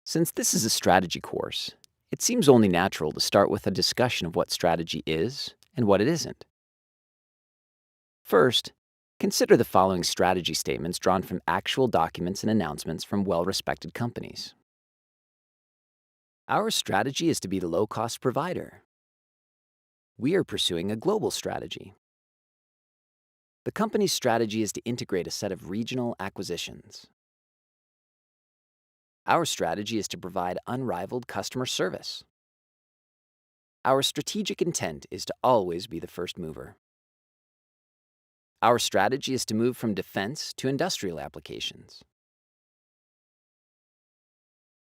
Since this is a strategy course, it seems only natural to start with a discussion of what strategy is and what it isn't. First, consider the following strategy statements drawn from actual documents and announcements from well-respected companies. Our strategy is to be the low-cost provider. We are pursuing a global strategy. The company's strategy is to integrate a set of regional acquisitions. Our strategy is to provide unrivaled customer service. Our strategic intent is to always be the first mover. Our strategy is to move from defense to industrial applications.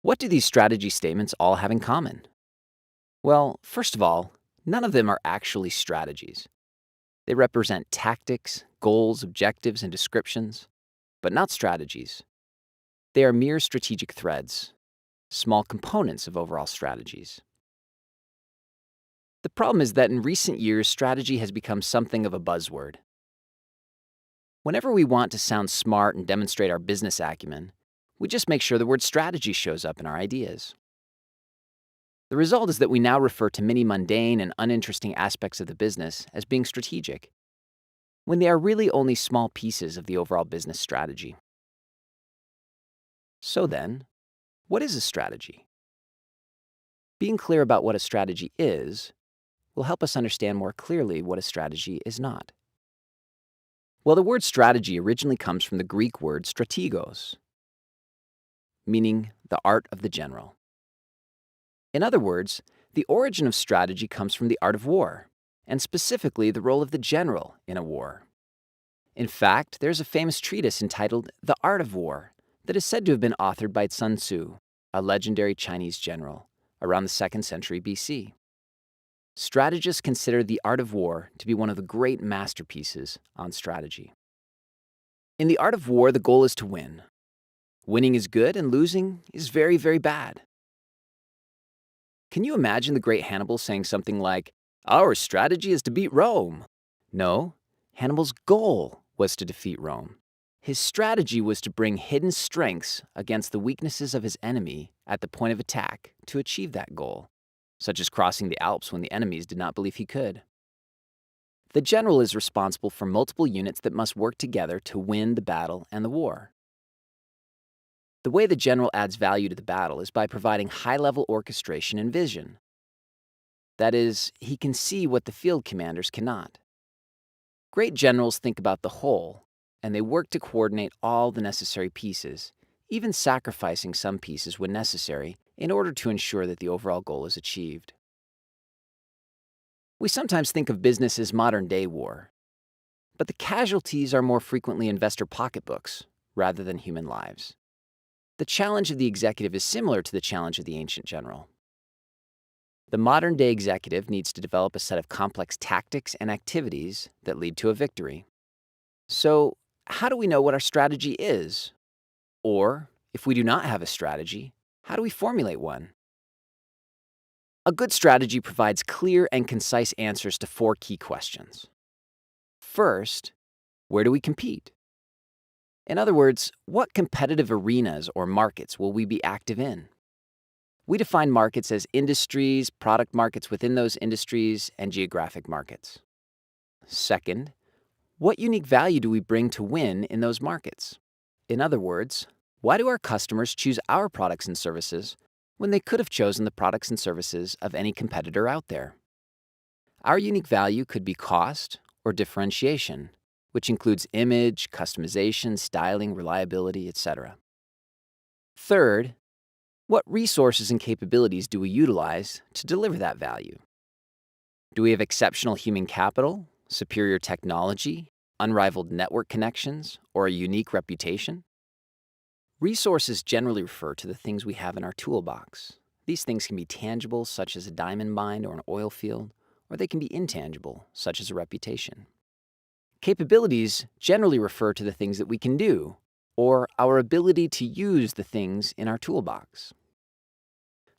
What do these strategy statements all have in common? Well, first of all, none of them are actually strategies. They represent tactics, goals, objectives, and descriptions, but not strategies. They are mere strategic threads, small components of overall strategies. The problem is that in recent years, strategy has become something of a buzzword. Whenever we want to sound smart and demonstrate our business acumen, we just make sure the word strategy shows up in our ideas. The result is that we now refer to many mundane and uninteresting aspects of the business as being strategic, when they are really only small pieces of the overall business strategy. So then, what is a strategy? Being clear about what a strategy is will help us understand more clearly what a strategy is not. Well, the word strategy originally comes from the Greek word strategos, meaning the art of the general. In other words, the origin of strategy comes from the art of war, and specifically the role of the general in a war. In fact, there's a famous treatise entitled The Art of War that is said to have been authored by Sun Tzu, a legendary Chinese general, around the 2nd century BC. Strategists consider The Art of War to be one of the great masterpieces on strategy. In the art of war, the goal is to win. Winning is good and losing is very, very bad. Can you imagine the great Hannibal saying something like, "Our strategy is to beat Rome"? No, Hannibal's goal was to defeat Rome. His strategy was to bring hidden strengths against the weaknesses of his enemy at the point of attack to achieve that goal, such as crossing the Alps when the enemies did not believe he could. The general is responsible for multiple units that must work together to win the battle and the war. The way the general adds value to the battle is by providing high-level orchestration and vision. That is, he can see what the field commanders cannot. Great generals think about the whole, and they work to coordinate all the necessary pieces, even sacrificing some pieces when necessary in order to ensure that the overall goal is achieved. We sometimes think of business as modern-day war, but the casualties are more frequently investor pocketbooks rather than human lives. The challenge of the executive is similar to the challenge of the ancient general. The modern-day executive needs to develop a set of complex tactics and activities that lead to a victory. So, how do we know what our strategy is? Or, if we do not have a strategy, how do we formulate one? A good strategy provides clear and concise answers to 4 key questions. First, where do we compete? In other words, what competitive arenas or markets will we be active in? We define markets as industries, product markets within those industries, and geographic markets. Second, what unique value do we bring to win in those markets? In other words, why do our customers choose our products and services when they could have chosen the products and services of any competitor out there? Our unique value could be cost or differentiation, which includes image, customization, styling, reliability, etc. Third, what resources and capabilities do we utilize to deliver that value? Do we have exceptional human capital, superior technology, unrivaled network connections, or a unique reputation? Resources generally refer to the things we have in our toolbox. These things can be tangible, such as a diamond mine or an oil field, or they can be intangible, such as a reputation. Capabilities generally refer to the things that we can do, or our ability to use the things in our toolbox.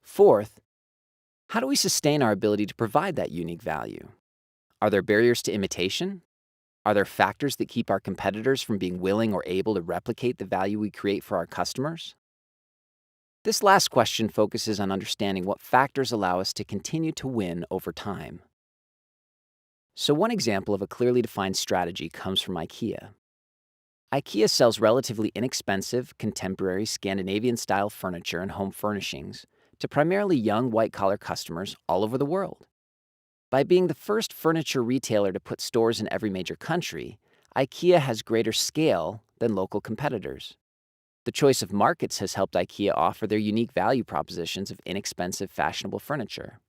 Fourth, how do we sustain our ability to provide that unique value? Are there barriers to imitation? Are there factors that keep our competitors from being willing or able to replicate the value we create for our customers? This last question focuses on understanding what factors allow us to continue to win over time. So one example of a clearly defined strategy comes from IKEA. IKEA sells relatively inexpensive, contemporary Scandinavian-style furniture and home furnishings to primarily young white-collar customers all over the world. By being the first furniture retailer to put stores in every major country, IKEA has greater scale than local competitors. The choice of markets has helped IKEA offer their unique value propositions of inexpensive, fashionable furniture.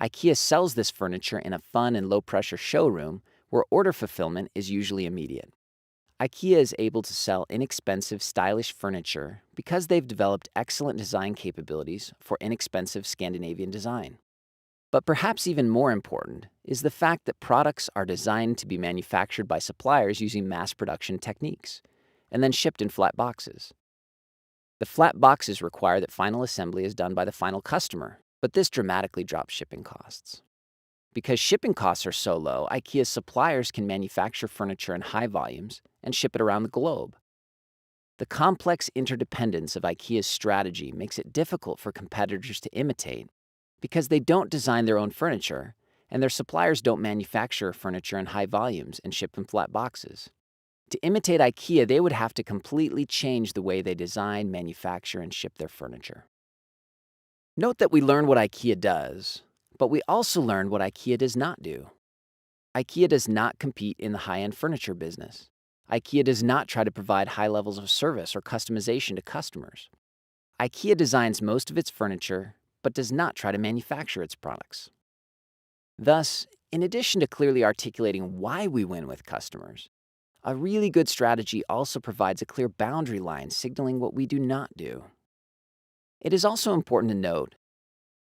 IKEA sells this furniture in a fun and low-pressure showroom where order fulfillment is usually immediate. IKEA is able to sell inexpensive, stylish furniture because they've developed excellent design capabilities for inexpensive Scandinavian design. But perhaps even more important is the fact that products are designed to be manufactured by suppliers using mass production techniques and then shipped in flat boxes. The flat boxes require that final assembly is done by the final customer, but this dramatically drops shipping costs. Because shipping costs are so low, IKEA's suppliers can manufacture furniture in high volumes and ship it around the globe. The complex interdependence of IKEA's strategy makes it difficult for competitors to imitate because they don't design their own furniture and their suppliers don't manufacture furniture in high volumes and ship in flat boxes. To imitate IKEA, they would have to completely change the way they design, manufacture, and ship their furniture. Note that we learned what IKEA does, but we also learned what IKEA does not do. IKEA does not compete in the high-end furniture business. IKEA does not try to provide high levels of service or customization to customers. IKEA designs most of its furniture, but does not try to manufacture its products. Thus, in addition to clearly articulating why we win with customers, a really good strategy also provides a clear boundary line signaling what we do not do. It is also important to note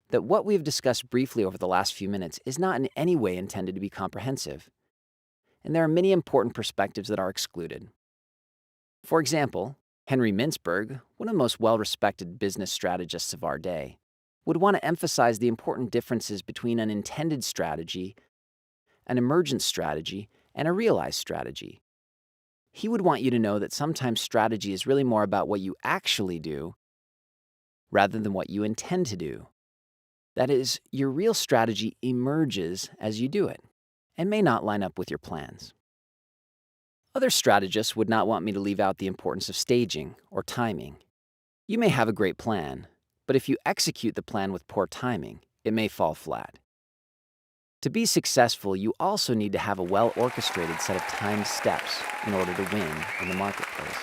that what we have discussed briefly over the last few minutes is not in any way intended to be comprehensive, and there are many important perspectives that are excluded. For example, Henry Mintzberg, one of the most well-respected business strategists of our day, would want to emphasize the important differences between an intended strategy, an emergent strategy, and a realized strategy. He would want you to know that sometimes strategy is really more about what you actually do rather than what you intend to do. That is, your real strategy emerges as you do it and may not line up with your plans. Other strategists would not want me to leave out the importance of staging or timing. You may have a great plan, but if you execute the plan with poor timing, it may fall flat. To be successful, you also need to have a well-orchestrated set of timed steps in order to win in the marketplace.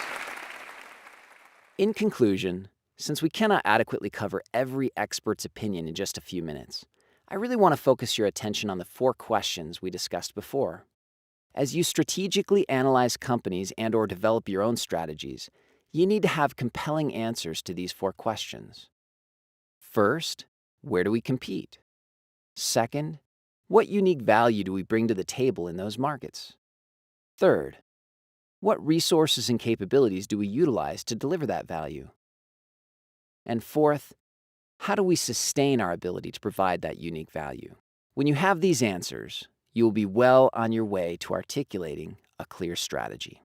In conclusion, since we cannot adequately cover every expert's opinion in just a few minutes, I really want to focus your attention on the 4 questions we discussed before. As you strategically analyze companies and/or develop your own strategies, you need to have compelling answers to these 4 questions. First, where do we compete? Second, what unique value do we bring to the table in those markets? Third, what resources and capabilities do we utilize to deliver that value? And fourth, how do we sustain our ability to provide that unique value? When you have these answers, you will be well on your way to articulating a clear strategy.